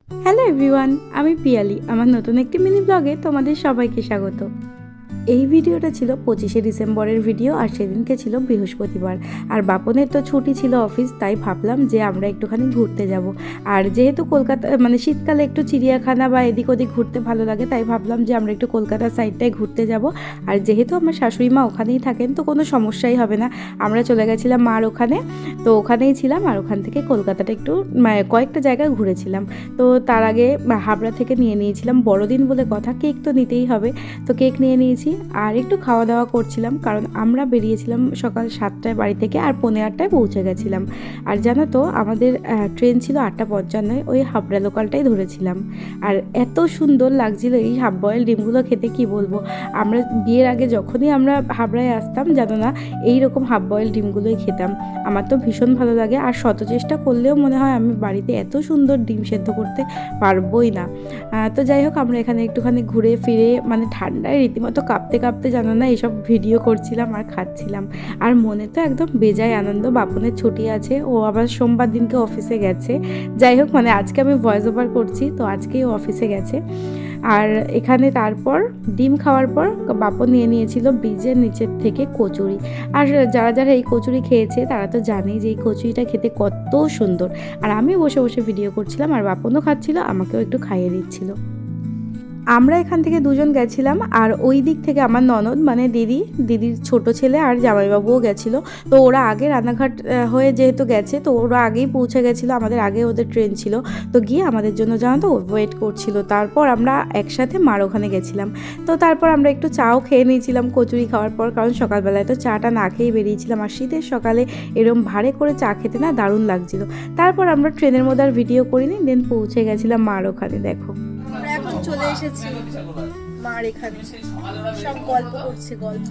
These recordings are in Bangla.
হ্যালো এভরিওয়ান, আমি পিয়ালি। আমার নতুন একটি মিনি ব্লগে তোমাদের সবাইকে স্বাগত। এই ভিডিওটা ছিল 25শে ডিসেম্বরের ভিডিও, আর সেদিনকে ছিল বৃহস্পতিবার। আর বাপনের তো ছুটি ছিল অফিস, তাই ভাবলাম যে আমরা একটুখানি ঘুরতে যাব। আর যেহেতু কলকাতা মানে শীতকালে একটু চিড়িয়াখানা বা এদিক ওদিক ঘুরতে ভালো লাগে, তাই ভাবলাম যে আমরা একটু কলকাতার সাইডটায় ঘুরতে যাব। আর যেহেতু আমার শাশুড়ি মা ওখানেই থাকেন, তো কোনো সমস্যাই হবে না। আমরা চলে গেছিলাম মার ওখানে, তো ওখানেই ছিলাম। আর ওখান থেকে কলকাতাটা একটু কয়েকটা জায়গায় ঘুরেছিলাম। তো তার আগে হাবড়া থেকে নিয়ে নিয়েছিলাম বড়দিন বলে কথা, কেক তো নিতেই হবে, তো কেক নিয়ে নিয়েছি। আর একটু খাওয়া দাওয়া করছিলাম, কারণ আমরা বেরিয়েছিলাম সকাল 7টায় বাড়ি থেকে, আর 8:15টায় পৌঁছে গেছিলাম। আর জানো তো আমাদের ট্রেন ছিল 8:55, ওই হাবড়া লোকালটাই ধরেছিলাম। আর এত সুন্দর লাগছিল এই হাফ বয়েল ডিমগুলো খেতে, কি বলবো। আমরা বিয়ের আগে যখনই আমরা হাবড়ায় আসতাম, জানো না, এইরকম হাফ বয়েল ডিমগুলোই খেতাম। আমার তো ভীষণ ভালো লাগে, আর শত চেষ্টা করলেও মনে হয় আমি বাড়িতে এত সুন্দর ডিম সেদ্ধ করতে পারবোই না। তো যাই হোক, আমরা এখানে একটুখানি ঘুরে ফিরে মানে ঠান্ডায় রীতিমতো কাঁপতে কাঁপতে, জানো না, এইসব ভিডিও করছিলাম আর খাচ্ছিলাম। আর মনে তো একদম বেজায় আনন্দ, বাপনের ছুটি আছে, ও আবার সোমবার দিনকে অফিসে গেছে। যাই হোক, মানে আজকে আমি ভয়েস ওভার করছি, তো আজকেই ও অফিসে গেছে। আর এখানে তারপর ডিম খাওয়ার পর বাপন নিয়ে নিয়েছিল ব্রিজের নিচের থেকে কচুরি। আর যারা যারা এই কচুরি খেয়েছে তারা তো জানেই যে এই কচুরিটা খেতে কত সুন্দর। আর আমি বসে বসে ভিডিও করছিলাম, আর বাপনও খাচ্ছিল, আমাকেও একটু খাইয়ে দিচ্ছিল। আমরা এখান থেকে দুজন গেছিলাম, আর ওই দিক থেকে আমার ননদ মানে দিদির ছোট ছেলে আর জামাইবাবুও গেছিলো। তো ওরা আগে রানাঘাট হয়ে যেহেতু গেছে, তো ওরা আগেই পৌঁছে গেছিলো, আমাদের আগে ওদের ট্রেন ছিল। তো গিয়ে আমাদের জন্য জানো তো ওয়েট করছিল। তারপর আমরা একসাথে মার ওখানে গেছিলাম। তো তারপর আমরা একটু চাও খেয়ে নিয়েছিলাম কচুরি খাওয়ার পর, কারণ সকালবেলায় তো চাটা না খেয়েই বেরিয়েছিলাম, আর শীতের সকালে এরম ভারে করে চা খেতে না দারুণ লাগছিল। তারপর আমরা ট্রেনের মধ্যে আর ভিডিও করিনি, দেন পৌঁছে গেছিলাম মার ওখানে। দেখো আমরা এখন চলে এসেছি মার এখানে, সব গল্প করছে, গল্প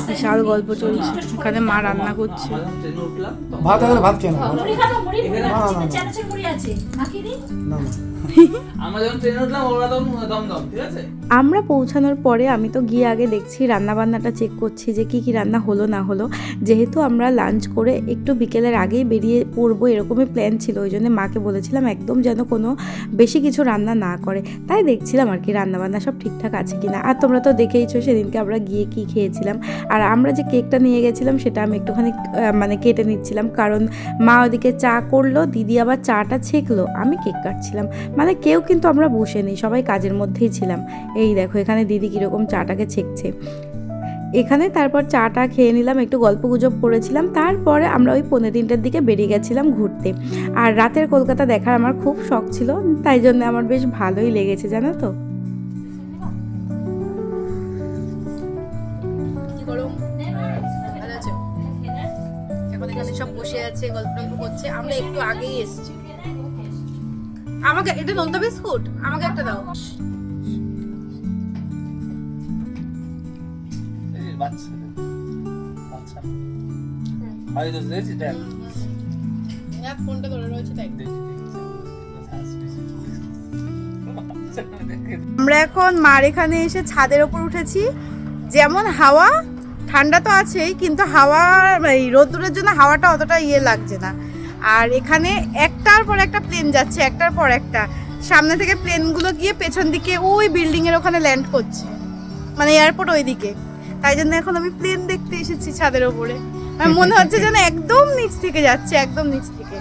বিশাল গল্প চলছে। এখানে মা রান্না করছে। ভাত আছে, ভাত কেন? আমরা পৌঁছানোর পরে আমি তো গিয়ে আগে দেখছি রান্নাবান্নাটা চেক করছি যে কি কি রান্না হলো না হলো। যেহেতু আমরা লাঞ্চ করে একটু বিকেলের আগেই বেরিয়ে পড়বো এরকমই প্ল্যান ছিল, ওই জন্য মাকে বলেছিলাম একদম যেন কোনো বেশি কিছু রান্না না করে। তাই দেখছিলাম আর কি রান্নাবান্না সব ঠিকঠাক আছে কিনা। আর তোমরা তো দেখেইছো সেদিনকে আমরা গিয়ে কি খেয়েছিলাম। আর আমরা যে কেকটা নিয়ে গেছিলাম সেটা আমি একটুখানি মানে কেটে নিচ্ছিলাম, কারণ মা ওদিকে চা করলো, দিদি আবার চাটা ছেঁকলো, আমি কেক কাটছিলাম। মানে কেউ কিন্তু আমরা বসে নেই, সবাই কাজের মধ্যেই ছিলাম। এই দেখো এখানে দিদি কীরকম চাটাকে ছেঁকছে এখানে। তারপর চাটা খেয়ে নিলাম, একটু গল্প গুজব করেছিলাম। তারপরে আমরা ওই 3:45টার দিকে বেরিয়ে গেছিলাম ঘুরতে। আর রাতের কলকাতা দেখার আমার খুব শখ ছিল, তাই জন্য আমার বেশ ভালোই লেগেছে, জানো তো। সব বসে আছে, গল্প টল্প করছে। আমরা একটু আগেই এসেছি। আমাকে এটা নোনতা বিস্কুট আমাকে একটা দাও। ফোনটা ধরে রয়েছে তাই। আমরা এখন মার এখানে এসে ছাদের ওপর উঠেছি। যেমন হাওয়া, ঠান্ডা তো আছেই, কিন্তু হাওয়া এই রোদ্দুরের জন্য হাওয়াটা অতটা লাগছে না। আর এখানে একটার পর একটা প্লেন যাচ্ছে, একটার পর একটা। সামনে থেকে প্লেনগুলো গিয়ে পেছন দিকে ওই বিল্ডিংয়ের ওখানে ল্যান্ড করছে, মানে এয়ারপোর্ট ওই দিকে। তাই জন্য এখন আমি প্লেন দেখতে এসেছি ছাদের ওপরে। মনে হচ্ছে যেন একদম নিচ থেকে যাচ্ছে, একদম নিচ থেকে।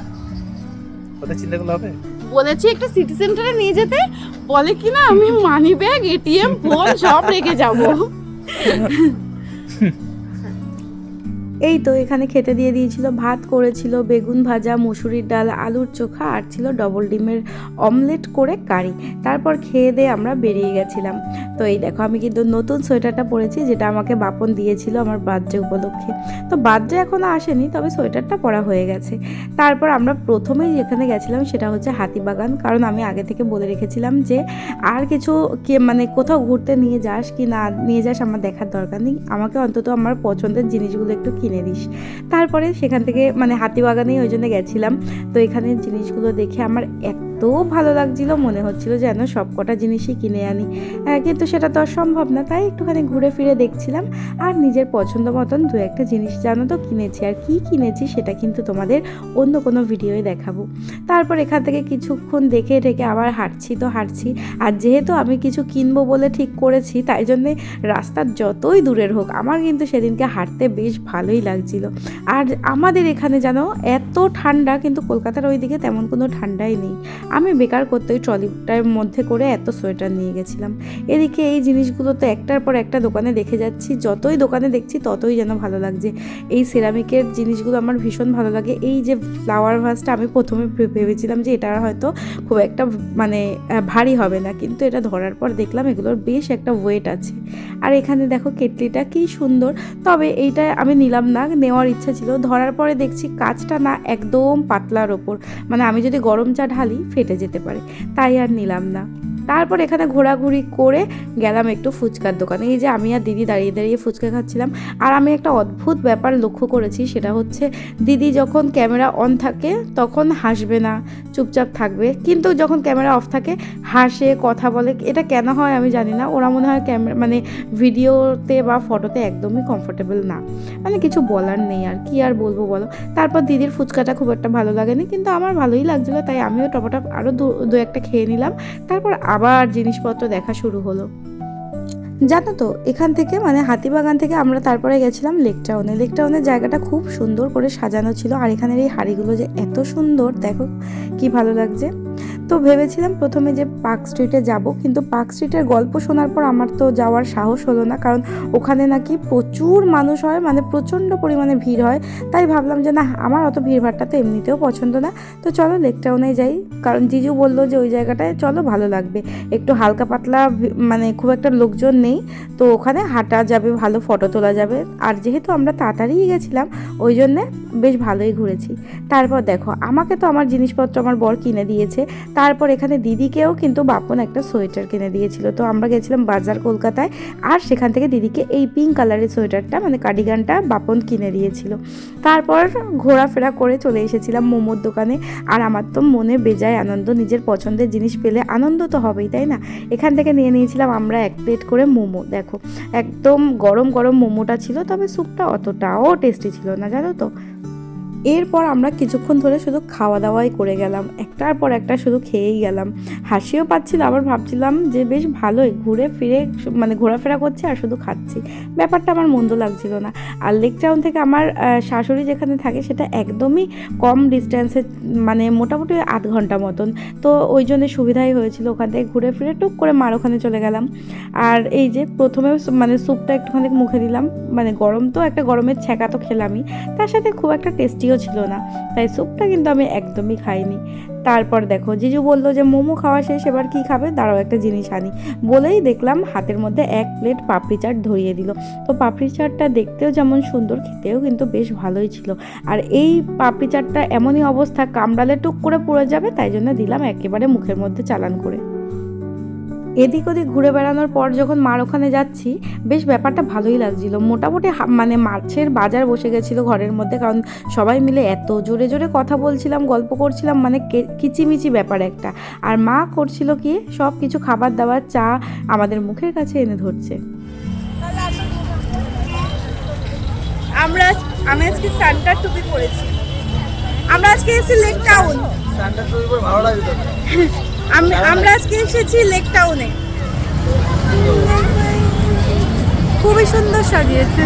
বলেছি একটা সিটি সেন্টারে নিয়ে যেতে, বলে কিনা আমি মানি ব্যাগ, এটিএম, ফোন সব রেখে যাবো। এই তো এখানে খেতে দিয়ে দিয়েছিল, ভাত করেছিল, বেগুন ভাজা, মুসুরির ডাল, আলুর চোখা, আর ছিল ডবল ডিমের অমলেট করে কারি। তারপর খেয়ে দিয়ে আমরা বেরিয়ে গেছিলাম। তো এই দেখো আমি কিন্তু নতুন সোয়েটারটা পরেছি, যেটা আমাকে বাপন দিয়েছিল আমার বার্থডে উপলক্ষে। তো বার্থডে এখনও আসেনি, তবে সোয়েটারটা পরা হয়ে গেছে। তারপর আমরা প্রথমেই যেখানে গেছিলাম সেটা হচ্ছে হাতিবাগান, কারণ আমি আগে থেকে বলে রেখেছিলাম যে আর কিছু মানে কোথাও ঘুরতে নিয়ে যাস কি না নিয়ে যাস আমার দেখার দরকার নেই, আমাকে অন্তত আমার পছন্দের জিনিসগুলো একটু কিনে দিস। তারপরে সেখান থেকে মানে হাতিবাগানেই ওই জন্য গেছিলাম। তো এখানে জিনিসগুলো দেখে আমার এত এত ভালো লাগছিল, মনে হচ্ছিল যেন সব কটা জিনিসই কিনে আনি, কিন্তু সেটা তো আর সম্ভব না। তাই একটুখানি ঘুরে ফিরে দেখছিলাম আর নিজের পছন্দ মতন দু একটা জিনিস জানো তো কিনেছি। আর কি কিনেছি সেটা কিন্তু তোমাদের অন্য কোনো ভিডিওয়ে দেখাবো। তারপর এখান থেকে কিছুক্ষণ দেখে ঠেকে আবার হাঁটছি। আর যেহেতু আমি কিছু কিনবো বলে ঠিক করেছি, তাই জন্যে রাস্তার যতই দূরের হোক আমার কিন্তু সেদিনকে হাঁটতে বেশ ভালোই লাগছিল। আর আমাদের এখানে যেন এত ঠান্ডা, কিন্তু কলকাতার ওইদিকে তেমন কোনো ঠান্ডাই নেই। আমি বেকার করতে ওই ট্রলিটার মধ্যে করে এত সোয়েটার নিয়ে গেছিলাম। এদিকে এই জিনিসগুলো তো একটার পর একটা দোকানে দেখে যাচ্ছি, যতই দোকানে দেখছি ততই যেন ভালো লাগছে। এই সিরামিকের জিনিসগুলো আমার ভীষণ ভালো লাগে। এই যে ফ্লাওয়ার ভাসটা আমি প্রথমে ভেবেছিলাম যে এটা হয়তো খুব একটা মানে ভারী হবে না, কিন্তু এটা ধরার পর দেখলাম এগুলোর বেশ একটা ওয়েট আছে। আর এখানে দেখো কেটলিটা কি সুন্দর, তবে এইটা আমি নিলাম না, নেওয়ার ইচ্ছা ছিল। ধরার পরে দেখছি কাঁচটা না একদম পাতলার ওপর, মানে আমি যদি গরম চা ঢালি ফেটে যেতে পারে, তাই আর নিলাম না। তারপর এখানে ঘোরাঘুরি করে গেলাম একটু ফুচকার দোকানে। এই যে আমি আর দিদি দাঁড়িয়ে দাঁড়িয়ে ফুচকা খাচ্ছিলাম। আর আমি একটা অদ্ভুত ব্যাপার লক্ষ্য করেছি, সেটা হচ্ছে দিদি যখন ক্যামেরা অন থাকে তখন হাসবে না, চুপচাপ থাকবে, কিন্তু যখন ক্যামেরা অফ থাকে হাসে, কথা বলে। এটা কেন হয় আমি জানি না, ওরা মনে হয় মানে ভিডিওতে বা ফটোতে একদমই কমফোর্টেবল না, মানে কিছু বলার নেই। আর কি আর বলবো বলো। তারপর দিদির ফুচকাটা খুব একটা ভালো লাগেনি, কিন্তু আমার ভালোই লাগছিলো, তাই আমিও টপটপ আরও দু একটা খেয়ে নিলাম। তারপর আবার জিনিসপত্র দেখা শুরু হলো। জানো তো এখান থেকে মানে হাতিবাগান থেকে আমরা তারপরে গেছিলাম লেকটাউনের জায়গাটা খুব সুন্দর করে সাজানো ছিল। আর এখানের এই হাড়িগুলো যে এত সুন্দর, দেখো কি ভালো লাগছে। তো ভেবেছিলাম প্রথমে যে পার্ক স্ট্রিটে যাব, কিন্তু পার্ক স্ট্রিটের গল্প শোনার পর আমার তো যাওয়ার সাহস হলো না, কারণ ওখানে নাকি প্রচুর মানুষ হয়, মানে প্রচণ্ড পরিমাণে ভিড় হয়। তাই ভাবলাম যে না, আমার অত ভিড়ভাড়টা তো এমনিতেও পছন্দ না, তো চলো লেকটাউনে যাই। কারণ জিজু বললো যে ওই জায়গাটায় চলো ভালো লাগবে, একটু হালকা পাতলা, মানে খুব একটা লোকজন নেই, তো ওখানে হাঁটা যাবে, ভালো ফটো তোলা যাবে। আর যেহেতু আমরা তাড়াতাড়ি গেছিলাম ওই জন্যে বেশ ভালোই ঘুরেছি। তারপর দেখো আমাকে তো আমার জিনিসপত্র আমার বর কিনে দিয়েছে, তারপর এখানে দিদিকেও কিন্তু বাপন একটা সোয়েটার কিনে দিয়েছিল। তো আমরা গেছিলাম বাজার কলকাতায়, আর সেখান থেকে দিদিকে এই পিঙ্ক কালারের সোয়েটারটা মানে কার্ডিগানটা বাপন কিনে দিয়েছিল। তারপর ঘোরাফেরা করে চলে এসেছিলাম মোমোর দোকানে। আর আমার তো মনে বেজায় আনন্দ, নিজের পছন্দের জিনিস পেলে আনন্দ তো হবেই, তাই না। এখান থেকে নিয়ে নিয়েছিলাম আমরা 1 প্লেট করে মোমো। দেখো একদম গরম গরম মোমোটা ছিল, তবে স্যুপটা অতটাও টেস্টি ছিল না জানো তো। এরপর আমরা কিছুক্ষণ ধরে শুধু খাওয়া দাওয়াই করে গেলাম, একটার পর একটা শুধু খেয়েই গেলাম। হাসিও পাচ্ছিল, আবার ভাবছিলাম যে বেশ ভালোই ঘুরে ফিরে মানে ঘোরাফেরা করছে আর শুধু খাচ্ছি, ব্যাপারটা আমার মন্দ লাগছিল না। আর লেকটাউন থেকে আমার শাশুড়ি যেখানে থাকে সেটা একদমই কম ডিস্ট্যান্সে, মানে মোটামুটি 8 ঘন্টা মতন, তো ওই জন্য সুবিধাই হয়েছিল। ওখান থেকে ঘুরে ফিরে টুক করে মার ওখানে চলে গেলাম। আর এই যে প্রথমে মানে স্যুপটা একটুখানি মুখে দিলাম, মানে গরম তো একটা গরমের ছ্যাঁকা তো খেলামই, তার সাথে খুব একটা টেস্টিও ছিল না, তাই স্যুপটা কিন্তু আমি একদমই খাইনি। তারপর দেখো জিজু বললো যে মোমো খাওয়া শেষ, এবার কি খাবে, দাঁড়াও একটা জিনিস আনি, বলেই দেখলাম হাতের মধ্যে 1 প্লেট পাপড়ি চাট ধরিয়ে দিল। তো পাপড়ি চাটটা দেখতেও যেমন সুন্দর, খেতেও কিন্তু বেশ ভালোই ছিল। আর এই পাপড়ি চাটটা এমনই অবস্থা, কামড়ালে টুক করে পড়ে যাবে, তাই জন্য দিলাম একেবারে মুখের মধ্যে চালান করে। এদিক ওদিক ঘুরে বেড়ানোর পর যখন মার ওখানে যাচ্ছি, বেশ ব্যাপারটা ভালোই লাগছিল। মোটামুটি মানে মাছের বাজার বসে গেছিলো ঘরের মধ্যে, কারণ সবাই মিলে এত জোরে জোরে কথা বলছিলাম, গল্প করছিলাম, মানে কিচিমিচি ব্যাপার একটা। আর মা করছিল কি সব কিছু খাবার দাবার, চা আমাদের মুখের কাছে এনে ধরছে। আমি আজকে সান্টার টুপি পরেছি। আমরা আজকে এসেছি লেক টাউন। সান্টার টুপি পরে ভালো লাগে তো। আমরা আজকে এসেছি লেক টাউনে। খুবই সুন্দর সাজিয়েছে।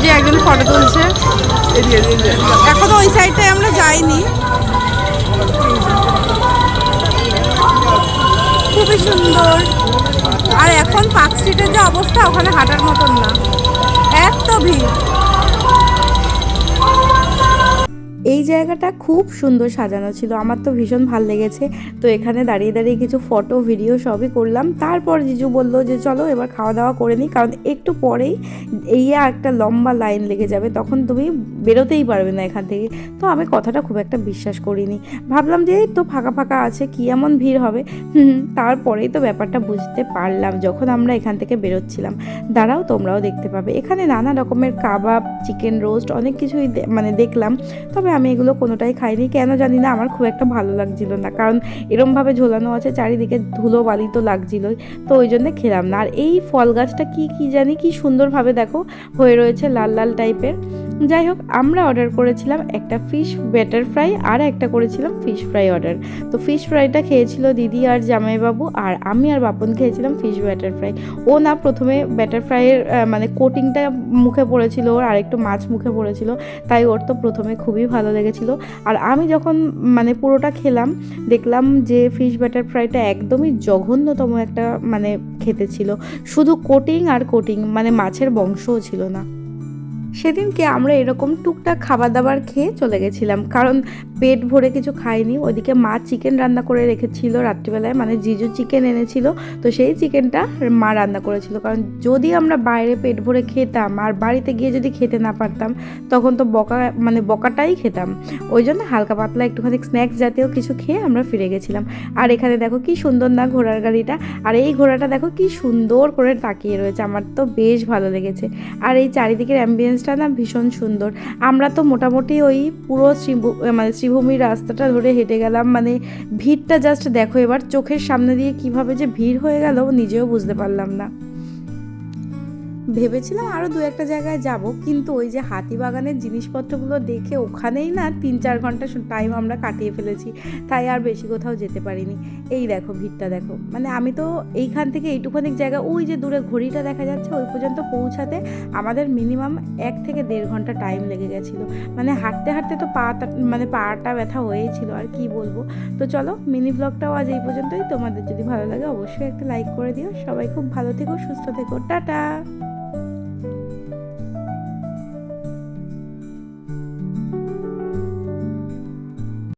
যে একজন ফটো তুলছে, এখনো ওই সাইডটায় আমরা যাইনি। খুবই সুন্দর। আর এখন পার্ক স্ট্রিটের যে অবস্থা, ওখানে হাঁটার মতন না, এত ভিড়। এই জায়গাটা খুব সুন্দর সাজানো ছিল, আমার তো ভীষণ ভালো লেগেছে। তো এখানে দাঁড়িয়ে দাঁড়িয়ে কিছু ফটো ভিডিও সবই করলাম। তারপর জিজু বললো যে চলো এবার খাওয়া দাওয়া করে নিই, কারণ একটু পরেই একটা লম্বা লাইন লেগে যাবে, তখন তুমি বেরোতেই পারবে না এখান থেকে। তো আমি কথাটা খুব একটা বিশ্বাস করিনি, ভাবলাম যে এই তো ফাঁকা ফাঁকা আছে, কি এমন ভিড় হবে। তারপরেই তো ব্যাপারটা বুঝতে পারলাম যখন আমরা এখান থেকে বেরোচ্ছিলাম। দাঁড়াও তোমরাও দেখতে পাবে, এখানে নানা রকমের কাবাব, চিকেন রোস্ট অনেক কিছুই মানে দেখলাম, তবে আমি আমি এগুলো কোনোটাই খাইনি, কেন জানি না, আমার খুব একটা ভালো লাগছিল না, কারণ এরমভাবে ঝোলানো আছে, চারিদিকে ধুলো বালি তো লাগছিলই, তো ওই জন্য খেলাম না। আর এই ফল গাছটা কি জানি কি সুন্দরভাবে দেখো হয়ে রয়েছে, লাল লাল টাইপের। যাই হোক, আমরা অর্ডার করেছিলাম একটা ফিশ ব্যাটার ফ্রাই আর একটা করেছিলাম ফিশ ফ্রাই অর্ডার। তো ফিশ ফ্রাইটা খেয়েছিল দিদি আর জামাইবাবু, আর আমি আর বাপন খেয়েছিলাম ফিশ ব্যাটার ফ্রাই। ও না প্রথমে ব্যাটার ফ্রাইয়ের মানে কোটিংটা মুখে পড়েছিল, ওর আরেকটু মাছ মুখে পড়েছিল, তাই ওর তো প্রথমে খুবই ভালো লেগেছিল। আর আমি যখন মানে পুরোটা খেলাম, দেখলাম যে ফিশ ব্যাটার ফ্রাইটা একদমই জঘন্যতম একটা মানে খেতে ছিল, শুধু কোটিং আর কোটিং, মানে মাছের বংশও ছিল না। সেদিনকে আমরা এরকম টুকটাক খাবার দাবার খেয়ে চলে গেছিলাম, কারণ পেট ভরে কিছু খাইনি। ওইদিকে মা চিকেন রান্না করে রেখেছিল রাত্রিবেলায়, মানে জিজু চিকেন এনেছিল, তো সেই চিকেনটা মা রান্না করেছিল। কারণ যদি আমরা বাইরে পেট ভরে খেতাম আর বাড়িতে গিয়ে যদি খেতে না পারতাম, তখন তো বকাটাই খেতাম। ওই জন্য হালকা পাতলা একটুখানি স্ন্যাক্স জাতীয় কিছু খেয়ে আমরা ফিরে গেছিলাম। আর এখানে দেখো কি সুন্দর না ঘোড়ার গাড়িটা, আর এই ঘোড়াটা দেখো কি সুন্দর করে তাকিয়ে রয়েছে, আমার তো বেশ ভালো লেগেছে। আর এই চারিদিকের অ্যাম্বিয়েন্সটা না ভীষণ সুন্দর। আমরা তো মোটামুটি ওই পুরো শ্রীভূমির রাস্তাটা ধরে হেঁটে গেলাম, মানে ভিড়টা জাস্ট দেখো এবার, চোখের সামনে দিয়ে কিভাবে যে ভিড় হয়ে গেল নিজেও বুঝতে পারলাম না। ভেবেছিলাম আরও 2-1 জায়গায় যাব, কিন্তু ওই যে হাতিবাগানের জিনিসপত্রগুলো দেখে ওখানেই না 3-4 ঘন্টা টাইম আমরা কাটিয়ে ফেলেছি, তাই আর বেশি কোথাও যেতে পারিনি। এই দেখো ভিড়টা দেখো, মানে আমি তো এইখান থেকে এইটুখানি জায়গা, ওই যে দূরে ঘড়িটা দেখা যাচ্ছে, ওই পর্যন্ত পৌঁছাতে আমাদের মিনিমাম 1 থেকে 1.5 ঘন্টা টাইম লেগে গেছিলো। মানে হাঁটতে হাঁটতে তো পাটা ব্যথা হয়েছিল, আর কি বলবো। তো চলো, মিনি ব্লগটাও আজ এই পর্যন্তই। তোমাদের যদি ভালো লাগে অবশ্যই একটা লাইক করে দিও। সবাই খুব ভালো থেকো, সুস্থ থেকো, টাটা।